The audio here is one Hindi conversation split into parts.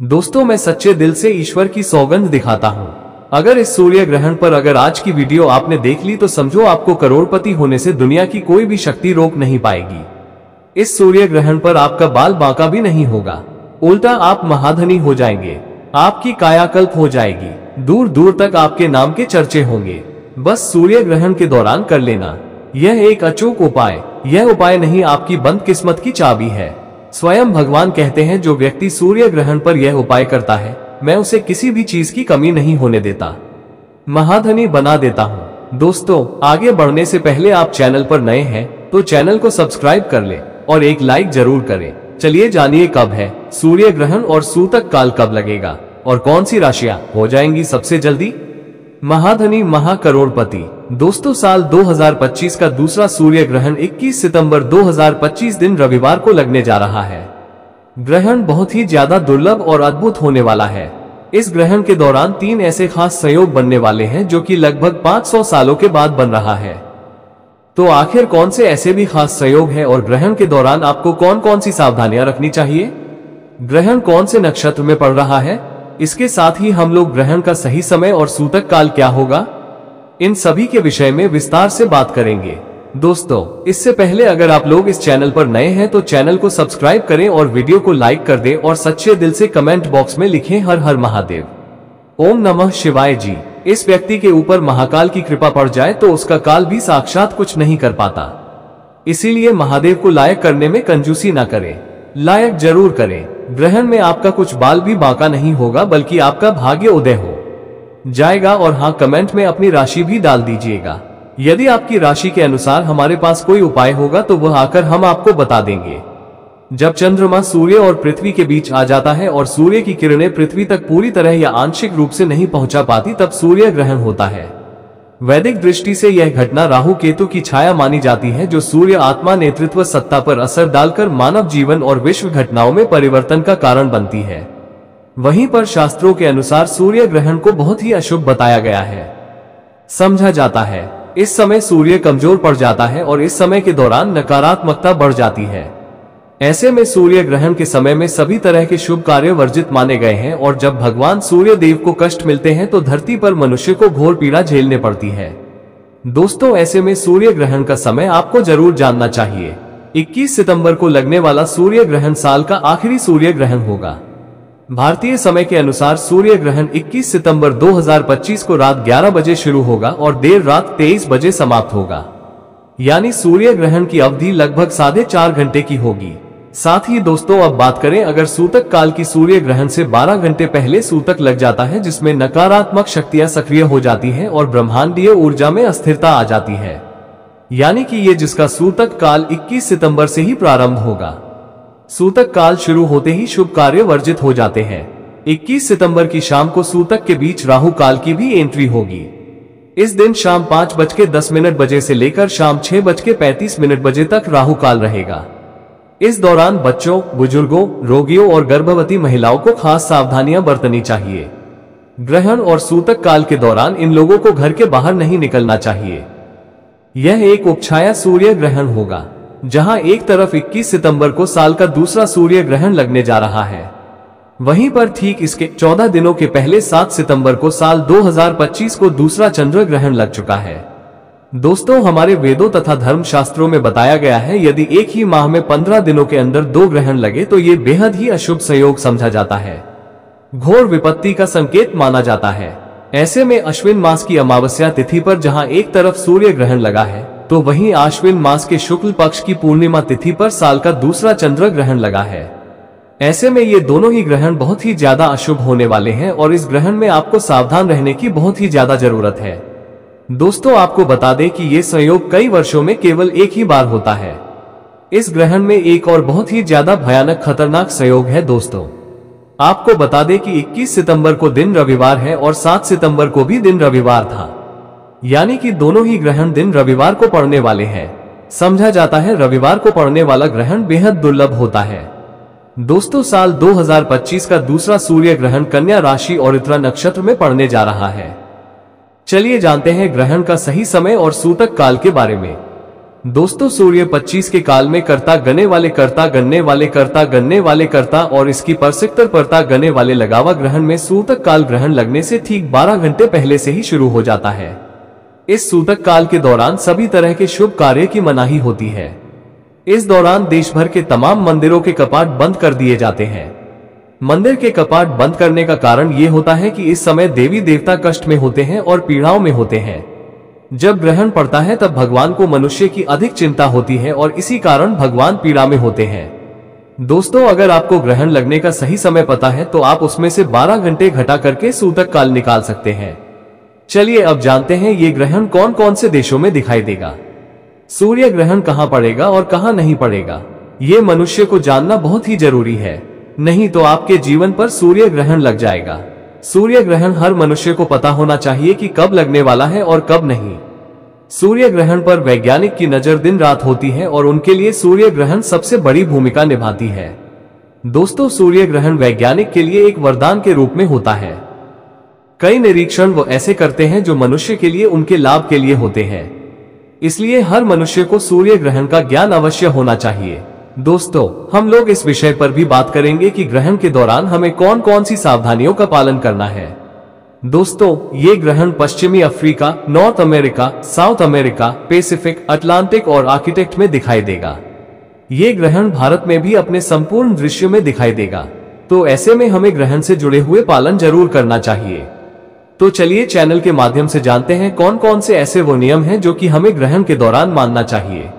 दोस्तों, मैं सच्चे दिल से ईश्वर की सौगंध दिखाता हूँ। अगर इस सूर्य ग्रहण पर अगर आज की वीडियो आपने देख ली तो समझो आपको करोड़पति होने से दुनिया की कोई भी शक्ति रोक नहीं पाएगी। इस सूर्य ग्रहण पर आपका बाल बांका भी नहीं होगा, उल्टा आप महाधनी हो जाएंगे। आपकी कायाकल्प हो जाएगी, दूर दूर तक आपके नाम के चर्चे होंगे। बस सूर्य ग्रहण के दौरान कर लेना यह एक अचूक उपाय। यह उपाय नहीं, आपकी बंद किस्मत की चाबी है। स्वयं भगवान कहते हैं, जो व्यक्ति सूर्य ग्रहण पर यह उपाय करता है, मैं उसे किसी भी चीज की कमी नहीं होने देता, महाधनी बना देता हूँ। दोस्तों, आगे बढ़ने से पहले आप चैनल पर नए हैं तो चैनल को सब्सक्राइब कर ले और एक लाइक जरूर करें। चलिए जानिए कब है सूर्य ग्रहण और सूतक काल कब लगेगा और कौन सी राशियां हो जाएंगी सबसे जल्दी महाधनी महाकरोड़पति। दोस्तों, साल 2025 का दूसरा सूर्य ग्रहण 21 सितंबर 2025 दिन रविवार को लगने जा रहा है। ग्रहण बहुत ही ज्यादा दुर्लभ और अद्भुत होने वाला है। इस ग्रहण के दौरान 3 ऐसे खास संयोग बनने वाले हैं जो कि लगभग 500 सालों के बाद बन रहा है। तो आखिर कौन से ऐसे भी खास संयोग है और ग्रहण के दौरान आपको कौन कौन सी सावधानियां रखनी चाहिए, ग्रहण कौन से नक्षत्र में पड़ रहा है, इसके साथ ही हम लोग ग्रहण का सही समय और सूतक काल क्या होगा, इन सभी के विषय में विस्तार से बात करेंगे। दोस्तों, इससे पहले अगर आप लोग इस चैनल पर नए हैं तो चैनल को सब्सक्राइब करें और वीडियो को लाइक कर दें और सच्चे दिल से कमेंट बॉक्स में लिखें हर हर महादेव, ओम नमः शिवाय जी। इस व्यक्ति के ऊपर महाकाल की कृपा पड़ जाए तो उसका काल भी साक्षात कुछ नहीं कर पाता। इसीलिए महादेव को लायक करने में कंजूसी ना करें, लायक जरूर करें। ग्रहण में आपका कुछ बाल भी बांका नहीं होगा, बल्कि आपका भाग्य उदय हो जाएगा। और हाँ, कमेंट में अपनी राशि भी डाल दीजिएगा। यदि आपकी राशि के अनुसार हमारे पास कोई उपाय होगा तो वह आकर हम आपको बता देंगे। जब चंद्रमा सूर्य और पृथ्वी के बीच आ जाता है और सूर्य की किरणें पृथ्वी तक पूरी तरह या आंशिक रूप से नहीं पहुंचा पाती, तब सूर्य ग्रहण होता है। वैदिक दृष्टि से यह घटना राहु केतु की छाया मानी जाती है, जो सूर्य आत्मा नेतृत्व सत्ता पर असर डालकर मानव जीवन और विश्व घटनाओं में परिवर्तन का कारण बनती है। वहीं पर शास्त्रों के अनुसार सूर्य ग्रहण को बहुत ही अशुभ बताया गया है, समझा जाता है। इस समय सूर्य कमजोर पड़ जाता है और इस समय के दौरान नकारात्मकता बढ़ जाती है। ऐसे में सूर्य ग्रहण के समय में सभी तरह के शुभ कार्य वर्जित माने गए हैं और जब भगवान सूर्य देव को कष्ट मिलते हैं तो धरती पर मनुष्य को घोर पीड़ा झेलने पड़ती है। दोस्तों, ऐसे में सूर्य ग्रहण का समय आपको जरूर जानना चाहिए। 21 सितंबर को लगने वाला सूर्य ग्रहण साल का आखिरी सूर्य ग्रहण होगा। भारतीय समय के अनुसार सूर्य ग्रहण 21 सितंबर 2025 को रात 11 बजे शुरू होगा और देर रात 23 बजे समाप्त होगा। यानी सूर्य ग्रहण की अवधि लगभग 4.5 घंटे की होगी। साथ ही दोस्तों, अब बात करें अगर सूतक काल की, सूर्य ग्रहण से 12 घंटे पहले सूतक लग जाता है, जिसमें नकारात्मक शक्तियां सक्रिय हो जाती हैं और ब्रह्मांडीय ऊर्जा में अस्थिरता आ जाती है। यानी कि ये जिसका सूतक काल 21 सितंबर से ही प्रारंभ होगा। सूतक काल शुरू होते ही शुभ कार्य वर्जित हो जाते हैं। 21 सितंबर की शाम को सूतक के बीच राहु काल की भी एंट्री होगी। इस दिन शाम 5:10 बजे से लेकर शाम 6:35 बजे तक राहु काल रहेगा। इस दौरान बच्चों, बुजुर्गों, रोगियों और गर्भवती महिलाओं को खास सावधानियां बरतनी चाहिए। ग्रहण और सूतक काल के दौरान इन लोगों को घर के बाहर नहीं निकलना चाहिए। यह एक उपछाया सूर्य ग्रहण होगा, जहां एक तरफ 21 सितंबर को साल का दूसरा सूर्य ग्रहण लगने जा रहा है, वहीं पर ठीक इसके 14 दिनों के पहले 7 सितंबर को साल 2025 को दूसरा चंद्र ग्रहण लग चुका है। दोस्तों, हमारे वेदों तथा धर्म शास्त्रों में बताया गया है, यदि एक ही माह में 15 दिनों के अंदर 2 ग्रहण लगे तो ये बेहद ही अशुभ संयोग समझा जाता है, घोर विपत्ति का संकेत माना जाता है। ऐसे में अश्विन मास की अमावस्या तिथि पर जहां एक तरफ सूर्य ग्रहण लगा है, तो वहीं आश्विन मास के शुक्ल पक्ष की पूर्णिमा तिथि पर साल का दूसरा चंद्र ग्रहण लगा है। ऐसे में ये दोनों ही ग्रहण बहुत ही ज्यादा अशुभ होने वाले हैं और इस ग्रहण में आपको सावधान रहने की बहुत ही ज्यादा जरूरत है। दोस्तों, आपको बता दें कि ये संयोग कई वर्षों में केवल एक ही बार होता है। इस ग्रहण में एक और बहुत ही ज्यादा भयानक खतरनाक संयोग है। दोस्तों, आपको बता दें कि 21 सितंबर को दिन रविवार है और 7 सितंबर को भी दिन रविवार था, यानी कि दोनों ही ग्रहण दिन रविवार को पड़ने वाले हैं। समझा जाता है रविवार को पड़ने वाला ग्रहण बेहद दुर्लभ होता है। दोस्तों, साल 2025 का दूसरा सूर्य ग्रहण कन्या राशि और उत्तरा नक्षत्र में पड़ने जा रहा है। चलिए जानते हैं ग्रहण का सही समय और सूतक काल के बारे में। दोस्तों सूर्य 25 के काल में कर्ता गने वाले कर्ता गन्ने वाले कर्ता गन्ने वाले कर्ता और इसकी परसिक्तर परता गने वाले लगावा ग्रहण में सूतक काल ग्रहण लगने से ठीक 12 घंटे पहले से ही शुरू हो जाता है। इस सूतक काल के दौरान सभी तरह के शुभ कार्य की मनाही होती है। इस दौरान देश भर के तमाम मंदिरों के कपाट बंद कर दिए जाते हैं। मंदिर के कपाट बंद करने का कारण ये होता है कि इस समय देवी देवता कष्ट में होते हैं और पीड़ाओं में होते हैं। जब ग्रहण पड़ता है तब भगवान को मनुष्य की अधिक चिंता होती है और इसी कारण भगवान पीड़ा में होते हैं। दोस्तों अगर आपको ग्रहण लगने का सही समय पता है तो आप उसमें से 12 घंटे घटा करके सूतक काल निकाल सकते हैं। चलिए अब जानते हैं ये ग्रहण कौन कौन से देशों में दिखाई देगा। सूर्य ग्रहण कहाँ पड़ेगा और कहाँ नहीं पड़ेगा, ये मनुष्य को जानना बहुत ही जरूरी है, नहीं तो आपके जीवन पर सूर्य ग्रहण लग जाएगा। सूर्य ग्रहण हर मनुष्य को पता होना चाहिए कि कब लगने वाला है और कब नहीं। सूर्य ग्रहण पर वैज्ञानिक की नजर दिन रात होती है और उनके लिए सूर्य ग्रहण सबसे बड़ी भूमिका निभाती है। दोस्तों सूर्य ग्रहण वैज्ञानिक के लिए एक वरदान के रूप में होता है। कई निरीक्षण वो ऐसे करते हैं जो मनुष्य के लिए उनके लाभ के लिए होते हैं, इसलिए हर मनुष्य को सूर्य ग्रहण का ज्ञान अवश्य होना चाहिए। दोस्तों हम लोग इस विषय पर भी बात करेंगे कि ग्रहण के दौरान हमें कौन कौन सी सावधानियों का पालन करना है। दोस्तों ये ग्रहण पश्चिमी Africa, north America, south America, Pacific, Atlantic और आर्कटिक में दिखाई देगा। ये ग्रहण भारत में भी अपने संपूर्ण दृश्य में दिखाई देगा, तो ऐसे में हमें ग्रहण से जुड़े हुए पालन जरूर करना चाहिए। तो चलिए चैनल के माध्यम से जानते हैं कौन कौन से ऐसे वो नियम हैं जो कि हमें ग्रहण के दौरान मानना चाहिए।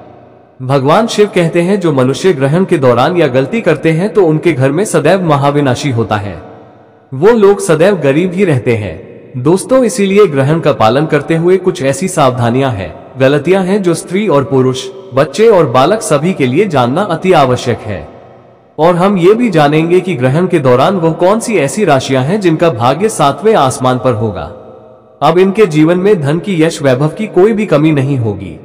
भगवान शिव कहते हैं जो मनुष्य ग्रहण के दौरान या गलती करते हैं तो उनके घर में सदैव महाविनाशी होता है, वो लोग सदैव गरीब ही रहते हैं। दोस्तों इसीलिए ग्रहण का पालन करते हुए कुछ ऐसी सावधानियां हैं, गलतियां हैं जो स्त्री और पुरुष, बच्चे और बालक सभी के लिए जानना अति आवश्यक है। और हम ये भी जानेंगे कि ग्रहण के दौरान वो कौन सी ऐसी राशियां हैं जिनका भाग्य 7वें आसमान पर होगा। अब इनके जीवन में धन की, यश, वैभव की कोई भी कमी नहीं होगी।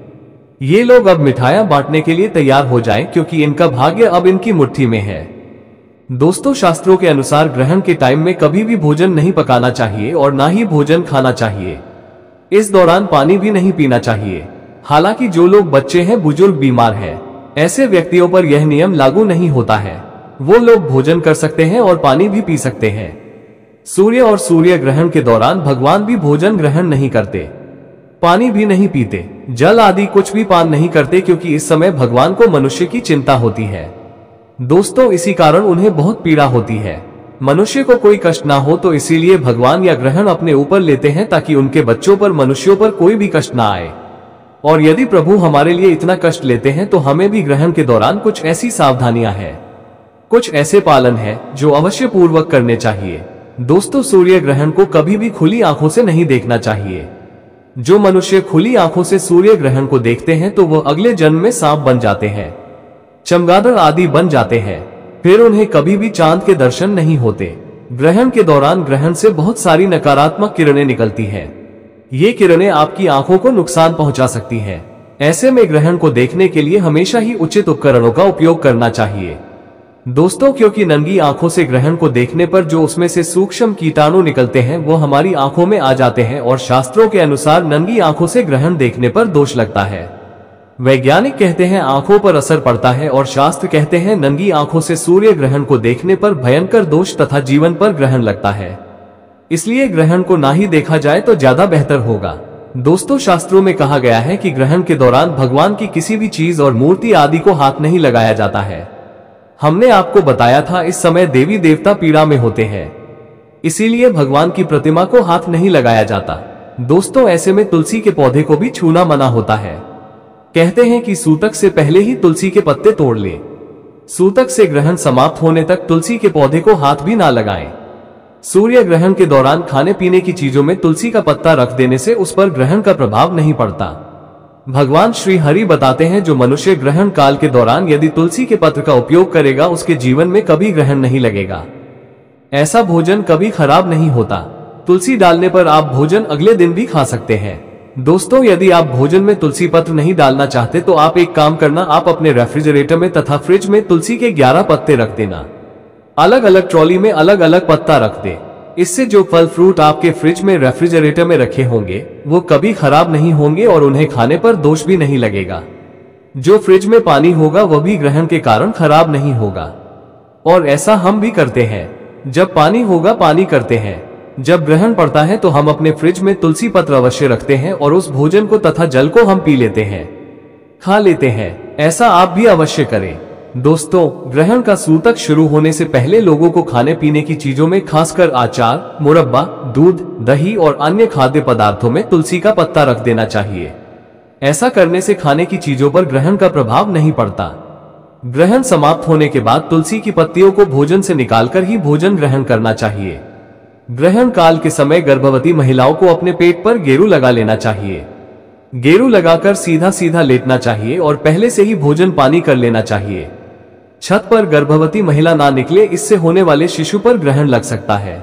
ये लोग अब मिठाइयां बांटने के लिए तैयार हो जाएं क्योंकि इनका भाग्य अब इनकी मुट्ठी में है। दोस्तों शास्त्रों के अनुसार ग्रहण के टाइम में कभी भी भोजन नहीं पकाना चाहिए और ना ही भोजन खाना चाहिए। इस दौरान पानी भी नहीं पीना चाहिए। हालांकि जो लोग बच्चे हैं, बुजुर्ग, बीमार हैं, ऐसे व्यक्तियों पर यह नियम लागू नहीं होता है। वो लोग भोजन कर सकते हैं और पानी भी पी सकते हैं। सूर्य और सूर्य ग्रहण के दौरान भगवान भी भोजन ग्रहण नहीं करते, पानी भी नहीं पीते, जल आदि कुछ भी पान नहीं करते क्योंकि इस समय भगवान को मनुष्य की चिंता होती है। दोस्तों इसी कारण उन्हें बहुत पीड़ा होती है। मनुष्य को कोई कष्ट ना हो तो इसीलिए भगवान या ग्रहण अपने ऊपर लेते हैं ताकि उनके बच्चों पर, मनुष्यों पर कोई भी कष्ट ना आए। और यदि प्रभु हमारे लिए इतना कष्ट लेते हैं तो हमें भी ग्रहण के दौरान कुछ ऐसी सावधानियां हैं, कुछ ऐसे पालन है जो अवश्य पूर्वक करने चाहिए। दोस्तों सूर्य ग्रहण को कभी भी खुली आंखों से नहीं देखना चाहिए। जो मनुष्य खुली आंखों से सूर्य ग्रहण को देखते हैं तो वो अगले जन्म में सांप बन जाते हैं, चमगादड़ आदि बन जाते हैं, फिर उन्हें कभी भी चांद के दर्शन नहीं होते। ग्रहण के दौरान ग्रहण से बहुत सारी नकारात्मक किरणें निकलती हैं। ये किरणें आपकी आंखों को नुकसान पहुंचा सकती हैं। ऐसे में ग्रहण को देखने के लिए हमेशा ही उचित उपकरणों का उपयोग करना चाहिए। दोस्तों क्योंकि नंगी आंखों से ग्रहण को देखने पर जो उसमें से सूक्ष्म कीटाणु निकलते हैं वो हमारी आंखों में आ जाते हैं और शास्त्रों के अनुसार नंगी आंखों से ग्रहण देखने पर दोष लगता है। वैज्ञानिक कहते हैं आंखों पर असर पड़ता है और शास्त्र कहते हैं नंगी आंखों से सूर्य ग्रहण को देखने पर भयंकर दोष तथा जीवन पर ग्रहण लगता है। इसलिए ग्रहण को ना ही देखा जाए तो ज्यादा बेहतर होगा। दोस्तों शास्त्रों में कहा गया है कि ग्रहण के दौरान भगवान की किसी भी चीज और मूर्ति आदि को हाथ नहीं लगाया जाता है। हमने आपको बताया था इस समय देवी देवता पीड़ा में होते हैं, इसीलिए भगवान की प्रतिमा को हाथ नहीं लगाया जाता। दोस्तों ऐसे में तुलसी के पौधे को भी छूना मना होता है। कहते हैं कि सूतक से पहले ही तुलसी के पत्ते तोड़ ले। सूतक से ग्रहण समाप्त होने तक तुलसी के पौधे को हाथ भी ना लगाएं। सूर्य ग्रहण के दौरान खाने पीने की चीजों में तुलसी का पत्ता रख देने से उस पर ग्रहण का प्रभाव नहीं पड़ता। भगवान श्री हरि बताते हैं जो मनुष्य ग्रहण काल के दौरान यदि तुलसी के पत्र का उपयोग करेगा उसके जीवन में कभी ग्रहण नहीं लगेगा। ऐसा भोजन कभी खराब नहीं होता। तुलसी डालने पर आप भोजन अगले दिन भी खा सकते हैं। दोस्तों यदि आप भोजन में तुलसी पत्र नहीं डालना चाहते तो आप एक काम करना, आप अपने रेफ्रिजरेटर में तथा फ्रिज में तुलसी के 11 पत्ते रख देना। अलग अलग ट्रॉली में अलग अलग पत्ता रख दे। इससे जो फल फ्रूट आपके फ्रिज में, रेफ्रिजरेटर में रखे होंगे वो कभी खराब नहीं होंगे और उन्हें खाने पर दोष भी नहीं लगेगा। जो फ्रिज में पानी होगा वह भी ग्रहण के कारण खराब नहीं होगा। और ऐसा हम भी करते हैं। जब पानी होगा पानी करते हैं। जब ग्रहण पड़ता है तो हम अपने फ्रिज में तुलसी पत्र अवश्य रखते हैं और उस भोजन को तथा जल को हम पी लेते हैं, खा लेते हैं। ऐसा आप भी अवश्य करें। दोस्तों, ग्रहण का सूतक शुरू होने से पहले लोगों को खाने पीने की चीजों में खासकर अचार, मुरब्बा, दूध, दही और अन्य खाद्य पदार्थों में तुलसी का पत्ता रख देना चाहिए। ऐसा करने से खाने की चीजों पर ग्रहण का प्रभाव नहीं पड़ता। ग्रहण समाप्त होने के बाद तुलसी की पत्तियों को भोजन से निकालकर ही भोजन ग्रहण करना चाहिए। ग्रहण काल के समय गर्भवती महिलाओं को अपने पेट पर गेरू लगा लेना चाहिए। गेरू लगाकर सीधा सीधा लेटना चाहिए और पहले से ही भोजन पानी कर लेना चाहिए। छत पर गर्भवती महिला ना निकले, इससे होने वाले शिशु पर ग्रहण लग सकता है।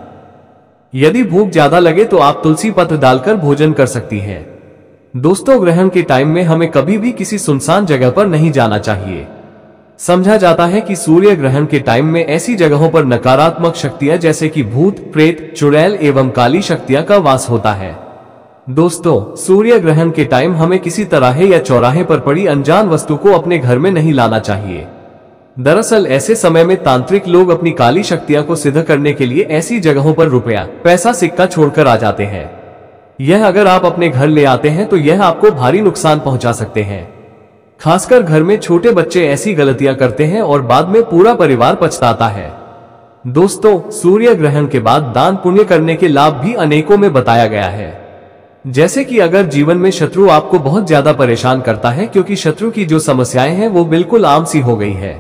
यदि भूख ज्यादा लगे तो आप तुलसी पत्र डालकर भोजन कर सकती हैं। दोस्तों, ग्रहण के टाइम में हमें कभी भी किसी सुनसान जगह पर नहीं जाना चाहिए। समझा जाता है कि सूर्य ग्रहण के टाइम में ऐसी जगहों पर नकारात्मक शक्तियां जैसे कि भूत, प्रेत, चुड़ैल एवं काली शक्तियां का वास होता है। दोस्तों, सूर्य ग्रहण के टाइम हमें किसी तिराहे या चौराहे पर पड़ी अनजान वस्तु को अपने घर में नहीं लाना चाहिए। दरअसल ऐसे समय में तांत्रिक लोग अपनी काली शक्तियां को सिद्ध करने के लिए ऐसी जगहों पर रुपया, पैसा, सिक्का छोड़कर आ जाते हैं। यह अगर आप अपने घर ले आते हैं तो यह आपको भारी नुकसान पहुंचा सकते हैं। खासकर घर में छोटे बच्चे ऐसी गलतियां करते हैं और बाद में पूरा परिवार पछताता है। दोस्तों, सूर्य ग्रहण के बाद दान पुण्य करने के लाभ भी अनेकों में बताया गया है। जैसे कि अगर जीवन में शत्रु आपको बहुत ज्यादा परेशान करता है, क्योंकि शत्रु की जो समस्याएं हैं वो बिल्कुल आम सी हो गई है।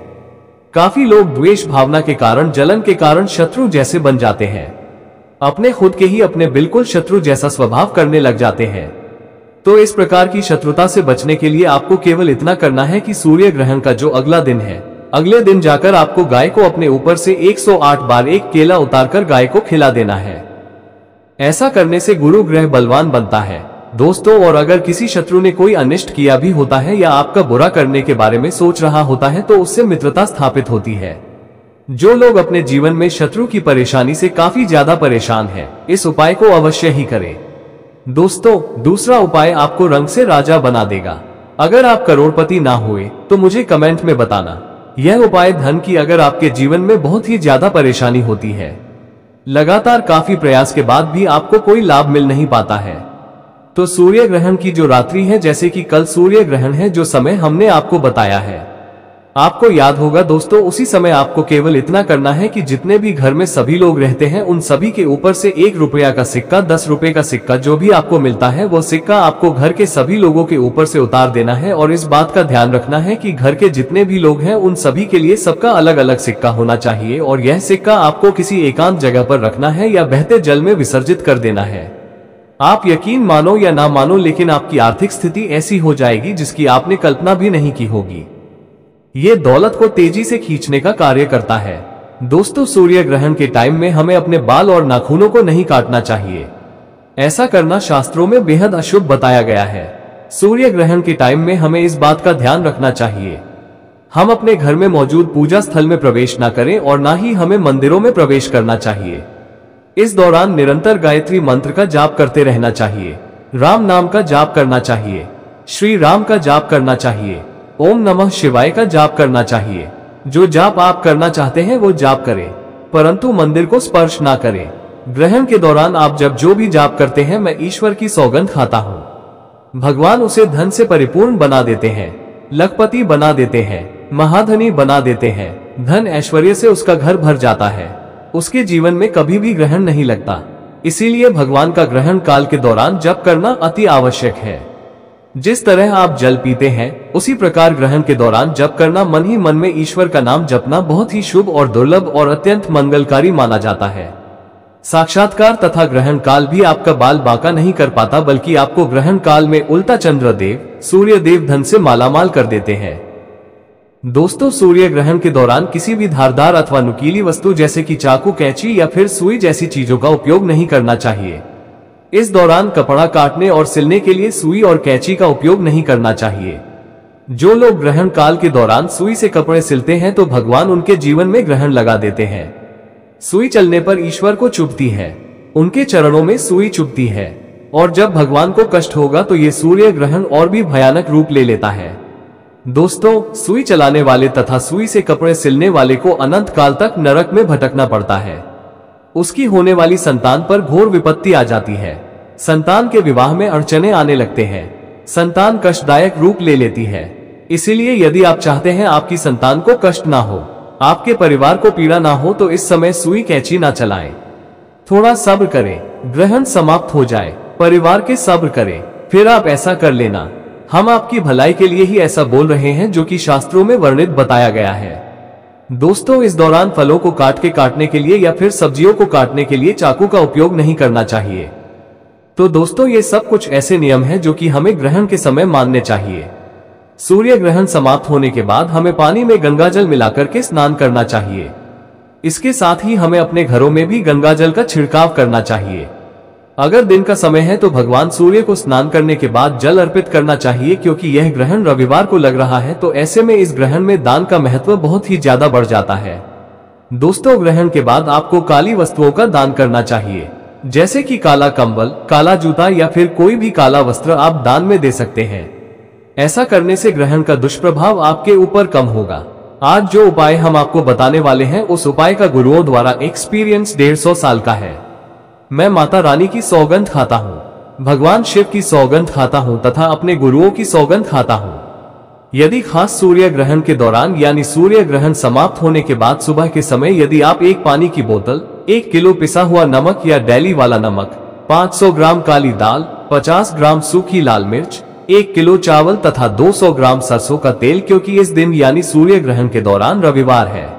काफी लोग द्वेष भावना के कारण, जलन के कारण शत्रु जैसे बन जाते हैं। अपने खुद के ही अपने बिल्कुल शत्रु जैसा स्वभाव करने लग जाते हैं। तो इस प्रकार की शत्रुता से बचने के लिए आपको केवल इतना करना है कि सूर्य ग्रहण का जो अगला दिन है, अगले दिन जाकर आपको गाय को अपने ऊपर से 108 बार एक केला उतारकर गाय को खिला देना है। ऐसा करने से गुरु ग्रह बलवान बनता है। दोस्तों, और अगर किसी शत्रु ने कोई अनिष्ट किया भी होता है या आपका बुरा करने के बारे में सोच रहा होता है तो उससे मित्रता स्थापित होती है। जो लोग अपने जीवन में शत्रु की परेशानी से काफी ज्यादा परेशान हैं, इस उपाय को अवश्य ही करें। दोस्तों, दूसरा उपाय आपको रंग से राजा बना देगा। अगर आप करोड़पति ना हुए तो मुझे कमेंट में बताना। यह उपाय धन की अगर आपके जीवन में बहुत ही ज्यादा परेशानी होती है, लगातार काफी प्रयास के बाद भी आपको कोई लाभ मिल नहीं पाता है, तो सूर्य ग्रहण की जो रात्रि है, जैसे कि कल सूर्य ग्रहण है, जो समय हमने आपको बताया है, आपको याद होगा दोस्तों, उसी समय आपको केवल इतना करना है कि जितने भी घर में सभी लोग रहते हैं उन सभी के ऊपर से 1 रुपया का सिक्का, 10 रुपए का सिक्का, जो भी आपको मिलता है वो सिक्का आपको घर के सभी लोगों के ऊपर से उतार देना है। और इस बात का ध्यान रखना है कि घर के जितने भी लोग हैं उन सभी के लिए सबका अलग अलग सिक्का होना चाहिए और यह सिक्का आपको किसी एकांत जगह पर रखना है या बहते जल में विसर्जित कर देना है। आप यकीन मानो या ना मानो, लेकिन आपकी आर्थिक स्थिति ऐसी हो जाएगी जिसकी आपने कल्पना भी नहीं की होगी। ये दौलत को तेजी से खींचने का कार्य करता है। दोस्तों, सूर्य ग्रहण के टाइम में हमें अपने बाल और नाखूनों को नहीं काटना चाहिए। ऐसा करना शास्त्रों में बेहद अशुभ बताया गया है। सूर्य ग्रहण के टाइम में हमें इस बात का ध्यान रखना चाहिए, हम अपने घर में मौजूद पूजा स्थल में प्रवेश न करें और ना ही हमें मंदिरों में प्रवेश करना चाहिए। इस दौरान निरंतर गायत्री मंत्र का जाप करते रहना चाहिए, राम नाम का जाप करना चाहिए, श्री राम का जाप करना चाहिए, ओम नमः शिवाय का जाप करना चाहिए। जो जाप आप करना चाहते हैं वो जाप करें, परंतु मंदिर को स्पर्श ना करें। ग्रहण के दौरान आप जब जो भी जाप करते हैं, मैं ईश्वर की सौगंध खाता हूँ, भगवान उसे धन से परिपूर्ण बना देते हैं, लखपति बना देते हैं, महाधनी बना देते हैं। धन ऐश्वर्य से उसका घर भर जाता है, उसके जीवन में कभी भी ग्रहण नहीं लगता। इसीलिए भगवान का ग्रहण काल के दौरान जप करना अति आवश्यक है। जिस तरह आप जल पीते हैं, उसी प्रकार ग्रहण के दौरान जप करना, मन ही मन में ईश्वर का नाम जपना बहुत ही शुभ और दुर्लभ और अत्यंत मंगलकारी माना जाता है। साक्षात्कार तथा ग्रहण काल भी आपका बाल बांका नहीं कर पाता, बल्कि आपको ग्रहण काल में उल्टा चंद्रदेव, सूर्य देव धन से मालामाल कर देते हैं। दोस्तों, सूर्य ग्रहण के दौरान किसी भी धारदार अथवा नुकीली वस्तु जैसे कि चाकू, कैंची या फिर सुई जैसी चीजों का उपयोग नहीं करना चाहिए। इस दौरान कपड़ा काटने और सिलने के लिए सुई और कैंची का उपयोग नहीं करना चाहिए। जो लोग ग्रहण काल के दौरान सुई से कपड़े सिलते हैं तो भगवान उनके जीवन में ग्रहण लगा देते हैं। सुई चलने पर ईश्वर को चुभती है, उनके चरणों में सुई चुभती है, और जब भगवान को कष्ट होगा तो ये सूर्य ग्रहण और भी भयानक रूप ले लेता है। दोस्तों, सुई चलाने वाले तथा सुई से कपड़े सिलने वाले को अनंत काल तक नरक में भटकना पड़ता है। उसकी होने वाली संतान पर घोर विपत्ति आ जाती है। संतान के विवाह में अड़चने आने लगते हैं। संतान कष्टदायक रूप ले लेती है। इसीलिए यदि आप चाहते हैं आपकी संतान को कष्ट ना हो, आपके परिवार को पीड़ा ना हो, तो इस समय सुई कैंची ना चलाएं। थोड़ा सब्र करें, ग्रहण समाप्त हो जाए, परिवार के सब्र करें, फिर आप ऐसा कर लेना। हम आपकी भलाई के लिए ही ऐसा बोल रहे हैं, जो कि शास्त्रों में वर्णित बताया गया है। दोस्तों, इस दौरान फलों को काटने के लिए या फिर सब्जियों को काटने के लिए चाकू का उपयोग नहीं करना चाहिए। तो दोस्तों, ये सब कुछ ऐसे नियम हैं जो कि हमें ग्रहण के समय मानने चाहिए। सूर्य ग्रहण समाप्त होने के बाद हमें पानी में गंगाजल मिलाकर के स्नान करना चाहिए। इसके साथ ही हमें अपने घरों में भी गंगाजल का छिड़काव करना चाहिए। अगर दिन का समय है तो भगवान सूर्य को स्नान करने के बाद जल अर्पित करना चाहिए, क्योंकि यह ग्रहण रविवार को लग रहा है, तो ऐसे में इस ग्रहण में दान का महत्व बहुत ही ज्यादा बढ़ जाता है। दोस्तों, ग्रहण के बाद आपको काली वस्तुओं का दान करना चाहिए, जैसे कि काला कंबल, काला जूता या फिर कोई भी काला वस्त्र आप दान में दे सकते हैं। ऐसा करने से ग्रहण का दुष्प्रभाव आपके ऊपर कम होगा। आज जो उपाय हम आपको बताने वाले हैं, उस उपाय का गुरुओं द्वारा एक्सपीरियंस 150 साल का है। मैं माता रानी की सौगंध खाता हूँ, भगवान शिव की सौगंध खाता हूँ तथा अपने गुरुओं की सौगंध खाता हूँ। यदि खास सूर्य ग्रहण के दौरान यानी सूर्य ग्रहण समाप्त होने के बाद सुबह के समय यदि आप एक पानी की बोतल, 1 किलो पिसा हुआ नमक या डेली वाला नमक, 500 ग्राम काली दाल, 50 ग्राम सूखी लाल मिर्च, 1 किलो चावल तथा 200 ग्राम सरसों का तेल, क्योंकि इस दिन यानी सूर्य ग्रहण के दौरान रविवार है,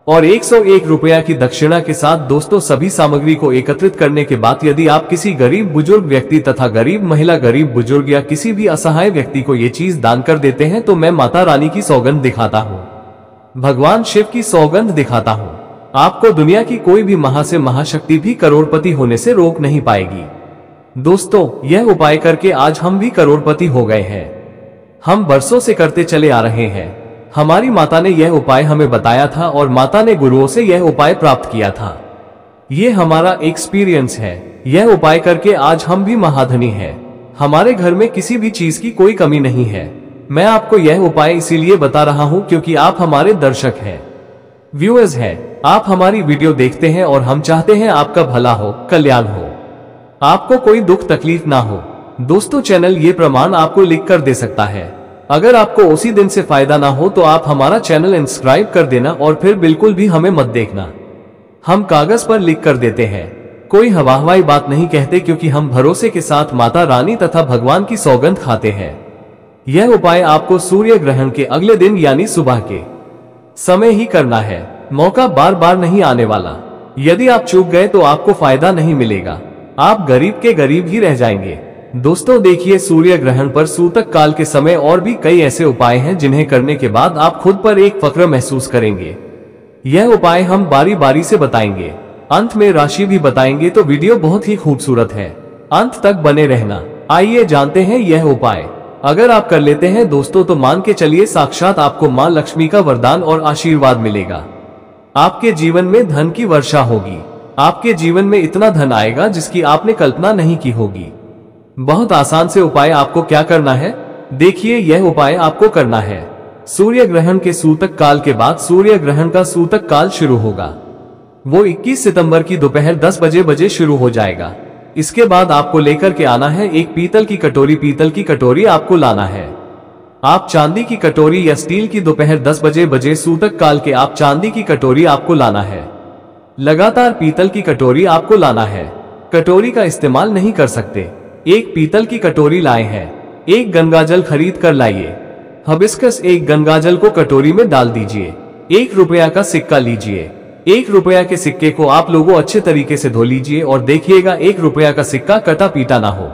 और 101 रुपया की दक्षिणा के साथ दोस्तों सभी सामग्री को एकत्रित करने के बाद यदि आप किसी गरीब बुजुर्ग व्यक्ति तथा गरीब महिला, गरीब बुजुर्ग या किसी भी असहाय व्यक्ति को ये चीज दान कर देते हैं, तो मैं माता रानी की सौगंध दिखाता हूँ, भगवान शिव की सौगंध दिखाता हूँ, आपको दुनिया की कोई भी महा से महाशक्ति भी करोड़पति होने से रोक नहीं पाएगी। दोस्तों, यह उपाय करके आज हम भी करोड़पति हो गए हैं। हम बरसों से करते चले आ रहे हैं। हमारी माता ने यह उपाय हमें बताया था और माता ने गुरुओं से यह उपाय प्राप्त किया था। ये हमारा एक्सपीरियंस है। यह उपाय करके आज हम भी महाधनी हैं। हमारे घर में किसी भी चीज की कोई कमी नहीं है। मैं आपको यह उपाय इसीलिए बता रहा हूं क्योंकि आप हमारे दर्शक हैं, व्यूअर्स हैं। आप हमारी वीडियो देखते हैं और हम चाहते हैं आपका भला हो, कल्याण हो, आपको कोई दुख तकलीफ ना हो। दोस्तों, चैनल ये प्रमाण आपको लिख कर दे सकता है। अगर आपको उसी दिन से फायदा ना हो तो आप हमारा चैनल सब्सक्राइब कर देना और फिर बिल्कुल भी हमें मत देखना। हम कागज पर लिख कर देते हैं, कोई हवाई बात नहीं कहते, क्योंकि हम भरोसे के साथ माता रानी तथा भगवान की सौगंध खाते हैं। यह उपाय आपको सूर्य ग्रहण के अगले दिन यानी सुबह के समय ही करना है। मौका बार बार नहीं आने वाला। यदि आप चूक गए तो आपको फायदा नहीं मिलेगा, आप गरीब के गरीब ही रह जाएंगे। दोस्तों, देखिए, सूर्य ग्रहण पर सूतक काल के समय और भी कई ऐसे उपाय हैं जिन्हें करने के बाद आप खुद पर एक फक्र महसूस करेंगे। यह उपाय हम बारी बारी से बताएंगे, अंत में राशि भी बताएंगे, तो वीडियो बहुत ही खूबसूरत है, अंत तक बने रहना। आइए जानते हैं यह उपाय। अगर आप कर लेते हैं दोस्तों, तो मान के चलिए साक्षात आपको मां लक्ष्मी का वरदान और आशीर्वाद मिलेगा। आपके जीवन में धन की वर्षा होगी। आपके जीवन में इतना धन आएगा जिसकी आपने कल्पना नहीं की होगी। बहुत आसान से उपाय। आपको क्या करना है, देखिए, यह उपाय आपको करना है। सूर्य ग्रहण के सूतक काल के बाद सूर्य ग्रहण का सूतक काल शुरू होगा। वो 21 सितंबर की दोपहर 10 बजे शुरू हो जाएगा। इसके बाद आपको लेकर के आना है एक पीतल की कटोरी। पीतल की कटोरी आपको लाना है। आप चांदी की कटोरी या स्टील की दोपहर 10 बजे सूतक काल के आप चांदी की कटोरी आपको लाना है। लगातार पीतल की कटोरी आपको लाना है। कटोरी का इस्तेमाल नहीं कर सकते। एक पीतल की कटोरी लाए हैं। एक गंगाजल खरीद कर लाइए। हिबिस्कस एक गंगाजल को कटोरी में डाल दीजिए। 1 रुपया का सिक्का लीजिए। 1 रुपया के सिक्के को आप लोगों अच्छे तरीके से धो लीजिए और देखिएगा 1 रुपया का सिक्का कटा पीटा ना हो।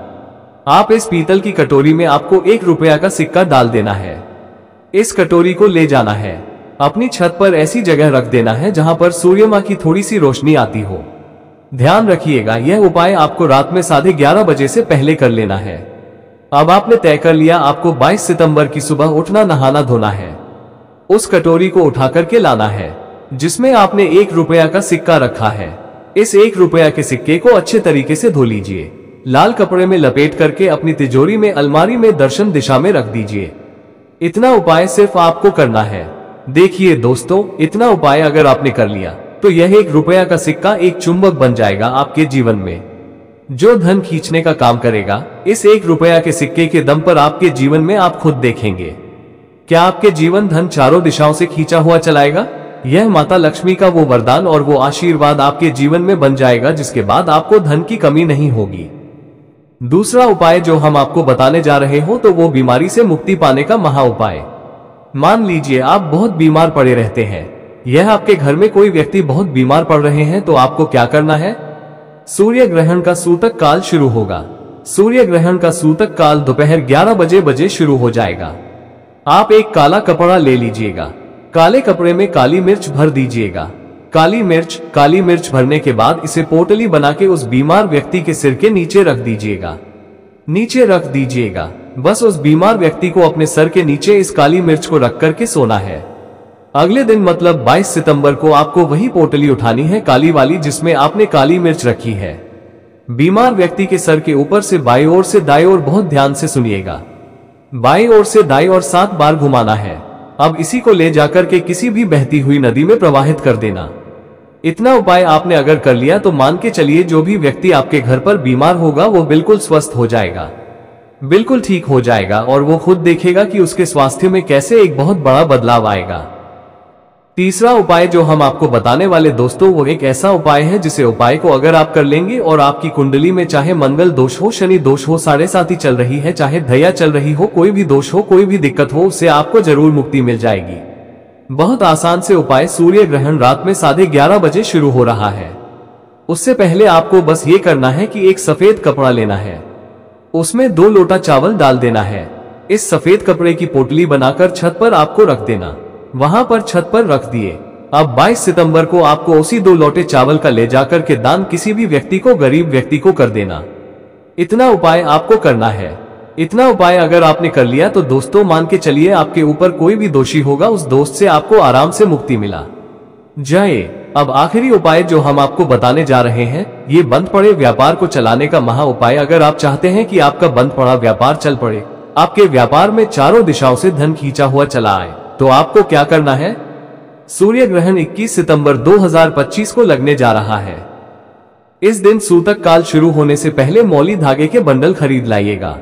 आप इस पीतल की कटोरी में आपको 1 रुपया का सिक्का डाल देना है। इस कटोरी को ले जाना है, अपनी छत पर ऐसी जगह रख देना है जहां पर सूर्य मां की थोड़ी सी रोशनी आती हो। ध्यान रखिएगा, यह उपाय आपको रात में 11:30 बजे से पहले कर लेना है। अब आपने तय कर लिया, आपको 22 सितंबर की सुबह उठना, नहाना धोना है। उस कटोरी को उठा करके लाना है जिसमें आपने 1 रुपया का सिक्का रखा है। इस 1 रुपया के सिक्के को अच्छे तरीके से धो लीजिए। लाल कपड़े में लपेट करके अपनी तिजोरी में, अलमारी में दर्शन दिशा में रख दीजिए। इतना उपाय सिर्फ आपको करना है। देखिए दोस्तों, इतना उपाय अगर आपने कर लिया तो यह 1 रुपया का सिक्का एक चुंबक बन जाएगा आपके जीवन में, जो धन खींचने का काम करेगा। इस 1 रुपया के सिक्के के दम पर आपके जीवन में आप खुद देखेंगे क्या आपके जीवन धन चारों दिशाओं से खींचा हुआ चलाएगा। यह माता लक्ष्मी का वो वरदान और वो आशीर्वाद आपके जीवन में बन जाएगा, जिसके बाद आपको धन की कमी नहीं होगी। दूसरा उपाय जो हम आपको बताने जा रहे हो तो वो बीमारी से मुक्ति पाने का महा उपाय। मान लीजिए आप बहुत बीमार पड़े रहते हैं, यह आपके घर में कोई व्यक्ति बहुत बीमार पड़ रहे हैं, तो आपको क्या करना है। सूर्य ग्रहण का सूतक काल शुरू होगा। सूर्य ग्रहण का सूतक काल दोपहर 11 बजे शुरू हो जाएगा। आप एक काला कपड़ा ले लीजिएगा, काले कपड़े में काली मिर्च भर दीजिएगा। काली मिर्च भरने के बाद इसे पोटली बना के उस बीमार व्यक्ति के सिर के नीचे रख दीजिएगा। बस उस बीमार व्यक्ति को अपने सर के नीचे इस काली मिर्च को रख करके सोना है। अगले दिन मतलब 22 सितंबर को आपको वही पोटली उठानी है, काली वाली जिसमें आपने काली मिर्च रखी है। बीमार व्यक्ति के सर के ऊपर से बाईं ओर से दाईं ओर, बहुत ध्यान से सुनिएगा, बाईं ओर से दाईं ओर 7 बार घुमाना है। अब इसी को ले जाकर के किसी भी बहती हुई नदी में प्रवाहित कर देना। इतना उपाय आपने अगर कर लिया तो मान के चलिए जो भी व्यक्ति आपके घर पर बीमार होगा वो बिल्कुल स्वस्थ हो जाएगा, बिल्कुल ठीक हो जाएगा, और वो खुद देखेगा कि उसके स्वास्थ्य में कैसे एक बहुत बड़ा बदलाव आएगा। तीसरा उपाय जो हम आपको बताने वाले दोस्तों वो एक ऐसा उपाय है जिसे उपाय को अगर आप कर लेंगे और आपकी कुंडली में चाहे मंगल दोष हो, शनि दोष हो, 7.5 चल रही है, चाहे धैया चल रही हो, कोई भी दोष हो, कोई भी दिक्कत हो, उससे आपको जरूर मुक्ति मिल जाएगी। बहुत आसान से उपाय। सूर्य ग्रहण रात में 11:30 बजे शुरू हो रहा है। उससे पहले आपको बस ये करना है कि एक सफेद कपड़ा लेना है, उसमें 2 लोटा चावल डाल देना है। इस सफेद कपड़े की पोटली बनाकर छत पर आपको रख देना, वहां पर छत पर रख दिए। अब 22 सितंबर को आपको उसी 2 लोटे चावल का ले जाकर के दान किसी भी व्यक्ति को, गरीब व्यक्ति को कर देना। इतना उपाय आपको करना है। इतना उपाय अगर आपने कर लिया तो दोस्तों मान के चलिए आपके ऊपर कोई भी दोषी होगा, उस दोस्त से आपको आराम से मुक्ति मिला जाए। अब आखिरी उपाय जो हम आपको बताने जा रहे हैं, ये बंद पड़े व्यापार को चलाने का महा उपाय। अगर आप चाहते हैं कि आपका बंद पड़ा व्यापार चल पड़े, आपके व्यापार में चारों दिशाओं से धन खींचा हुआ चला आए, तो आपको क्या करना है। सूर्य ग्रहण 21 सितंबर 2025 को लगने जा रहा है। इस दिन सूतक काल शुरू होने से पहले मौली धागे के बंडल खरीद लाइएगा।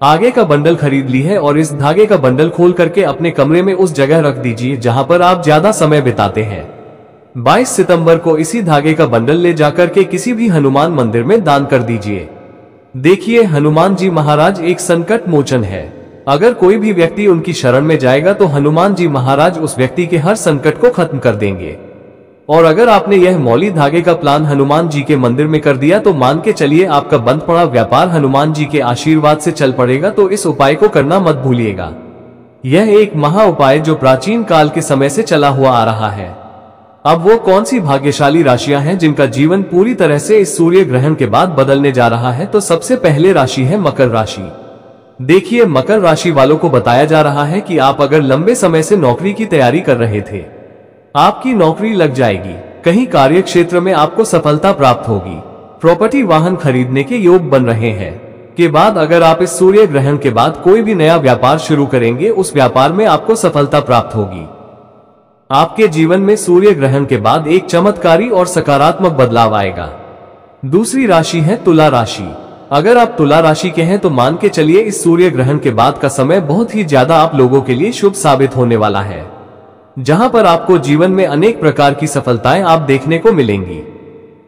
आगे का बंडल खरीद ली है और इस धागे का बंडल खोल करके अपने कमरे में उस जगह रख दीजिए जहां पर आप ज्यादा समय बिताते हैं। 22 सितंबर को इसी धागे का बंडल ले जाकर के किसी भी हनुमान मंदिर में दान कर दीजिए। देखिए, हनुमान जी महाराज एक संकट मोचन है। अगर कोई भी व्यक्ति उनकी शरण में जाएगा तो हनुमान जी महाराज उस व्यक्ति के हर संकट को खत्म कर देंगे। और अगर आपने यह मौली धागे का प्लान हनुमान जी के मंदिर में कर दिया तो मान के चलिए आपका बंद पड़ा व्यापार हनुमान जी के आशीर्वाद से चल पड़ेगा। तो इस उपाय को करना मत भूलिएगा। यह एक महा उपाय जो प्राचीन काल के समय से चला हुआ आ रहा है। अब वो कौन सी भाग्यशाली राशियां हैं जिनका जीवन पूरी तरह से इस सूर्य ग्रहण के बाद बदलने जा रहा है, तो सबसे पहले राशि है मकर राशि। देखिए, मकर राशि वालों को बताया जा रहा है कि आप अगर लंबे समय से नौकरी की तैयारी कर रहे थे, आपकी नौकरी लग जाएगी। कहीं कार्य क्षेत्र में आपको सफलता प्राप्त होगी। प्रॉपर्टी वाहन खरीदने के योग बन रहे हैं। के बाद अगर आप इस सूर्य ग्रहण के बाद कोई भी नया व्यापार शुरू करेंगे, उस व्यापार में आपको सफलता प्राप्त होगी। आपके जीवन में सूर्य ग्रहण के बाद एक चमत्कारी और सकारात्मक बदलाव आएगा। दूसरी राशि है तुला राशि। अगर आप तुला राशि के हैं तो मान के चलिए इस सूर्य ग्रहण के बाद का समय बहुत ही ज्यादा आप लोगों के लिए शुभ साबित होने वाला है, जहां पर आपको जीवन में अनेक प्रकार की सफलताएं आप देखने को मिलेंगी।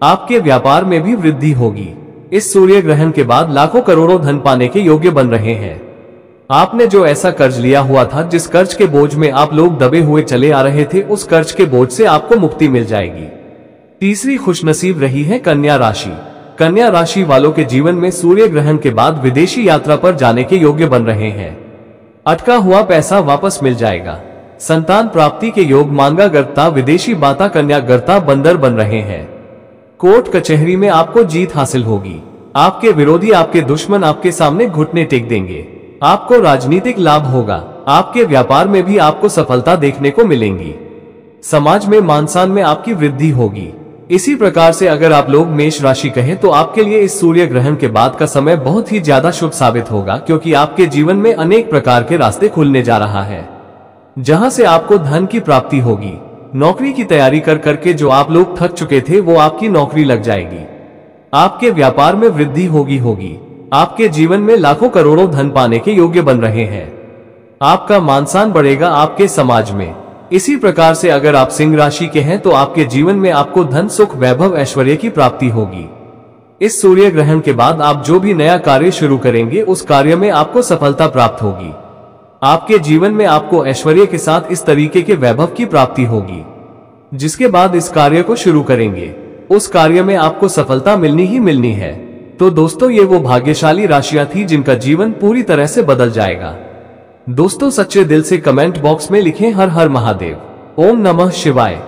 आपके व्यापार में भी वृद्धि होगी। इस सूर्य ग्रहण के बाद लाखों करोड़ों धन पाने के योग्य बन रहे हैं। आपने जो ऐसा कर्ज लिया हुआ था, जिस कर्ज के बोझ में आप लोग दबे हुए चले आ रहे थे, उस कर्ज के बोझ से आपको मुक्ति मिल जाएगी। तीसरी खुशनसीब रही है कन्या राशि। कन्या राशि वालों के जीवन में सूर्य ग्रहण के बाद विदेशी यात्रा पर जाने के योग्य बन रहे हैं। अटका हुआ पैसा वापस मिल जाएगा। संतान प्राप्ति के योग मांगा गर्ता विदेशी बाता कन्या गर्ता बंदर बन रहे हैं। कोर्ट कचहरी में आपको जीत हासिल होगी। आपके विरोधी, आपके दुश्मन आपके सामने घुटने टेक देंगे। आपको राजनीतिक लाभ होगा। आपके व्यापार में भी आपको सफलता देखने को मिलेंगी। समाज में मान सम्मान में आपकी वृद्धि होगी। इसी प्रकार से अगर आप लोग मेष राशि कहें तो आपके लिए इस सूर्य ग्रहण के बाद का समय बहुत ही ज्यादा शुभ साबित होगा, क्योंकि आपके जीवन में अनेक प्रकार के रास्ते खुलने जा रहा है, जहां से आपको धन की प्राप्ति होगी। नौकरी की तैयारी कर करके जो आप लोग थक चुके थे वो आपकी नौकरी लग जाएगी। आपके व्यापार में वृद्धि होगी। आपके जीवन में लाखों करोड़ों धन पाने के योग्य बन रहे हैं। आपका मान-सम्मान बढ़ेगा आपके समाज में। इसी प्रकार से अगर आप सिंह राशि के हैं तो आपके जीवन में आपको धन, सुख, वैभव, ऐश्वर्य की प्राप्ति होगी। इस सूर्य ग्रहण के बाद आप जो भी नया कार्य शुरू करेंगे उस कार्य में आपको सफलता प्राप्त होगी। आपके जीवन में आपको ऐश्वर्य के साथ इस तरीके के वैभव की प्राप्ति होगी, जिसके बाद इस कार्य को शुरू करेंगे उस कार्य में आपको सफलता मिलनी ही मिलनी है। तो दोस्तों, ये वो भाग्यशाली राशियां थी जिनका जीवन पूरी तरह से बदल जाएगा। दोस्तों, सच्चे दिल से कमेंट बॉक्स में लिखें हर हर महादेव, ओम नमः शिवाय।